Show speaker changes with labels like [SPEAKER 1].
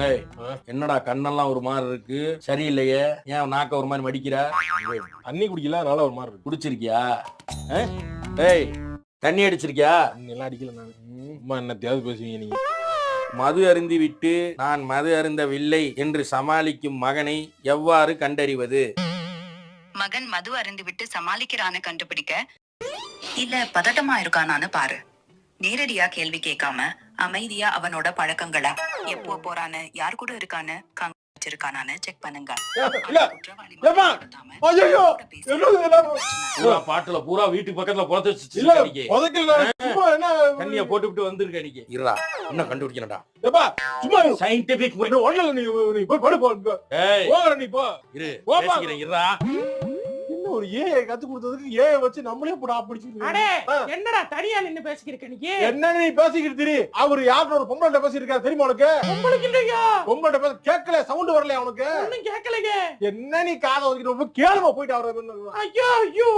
[SPEAKER 1] ஏய் என்னடா கண்ணெல்லாம் ஒரு மாதிரி இருக்கு, சரியில்லையே, ஏன் நாக்க ஒரு மாதிரி மடிக்கிற?
[SPEAKER 2] தண்ணி குடிக்கல, அதனால ஒரு மாதிரி இருக்கு.
[SPEAKER 1] குடிச்சிருக்கியா? ஏய் தண்ணி அடிச்சிருக்கியா?
[SPEAKER 2] தண்ணி எல்லாம் அடிக்கல நான். அம்மா என்னத்தையாவது பேசுவீங்க நீங்க.
[SPEAKER 1] மது அருந்தி விட்டு நான் மது அருந்தவில்லை என்று சமாளிக்கும் மகனை எவ்வாறு கண்டறிவது?
[SPEAKER 3] மகன் மது அருந்து விட்டு சமாளிக்கிறான்னு கண்டுபிடிக்க, இல்ல பதட்டமா இருக்கானான்னு பாரு. நேரடியா கேள்வி கேட்காம அமைதியா அவனோட பழக்கங்களா, எப்போ போறான்னு, யார் கூட இருக்கான்னு, வச்சிருக்கானான்னு செக் பண்ணுங்க.
[SPEAKER 1] பாட்டுல பூரா வீட்டுக்கு பக்கத்துல தண்ணிய போட்டு விட்டு வந்திருக்க நீங்க. இருடா இன்னும் கண்டுபிடிக்கணும்டா. சயின்டிபிக் இருடா.
[SPEAKER 2] ஒரு ஏஐ கத்து கொடுத்ததுக்கு ஏஐ வச்சு நம்மளே போடா பிடிச்சிட்டு.
[SPEAKER 4] என்னடா தனியா நின்னு பேசிக்கிட்டு நீ?
[SPEAKER 2] என்ன நீ பேசிக்கிட்டு திரி? அவர் யாரோட பொம்பளை பேசிருக்காரு தெரியுமா உனக்கு?
[SPEAKER 4] உங்களுக்கு இல்லையா?
[SPEAKER 2] பொம்பளை பேச கேட்கல, சவுண்ட் வரலையா உனக்கு?
[SPEAKER 4] ஒண்ணும் கேட்கலையே.
[SPEAKER 2] என்ன நீ காதை ஒதுக்கிட்டு கேளுமா போயிட்டு அவரை.
[SPEAKER 4] ஐயோ ஐயோ.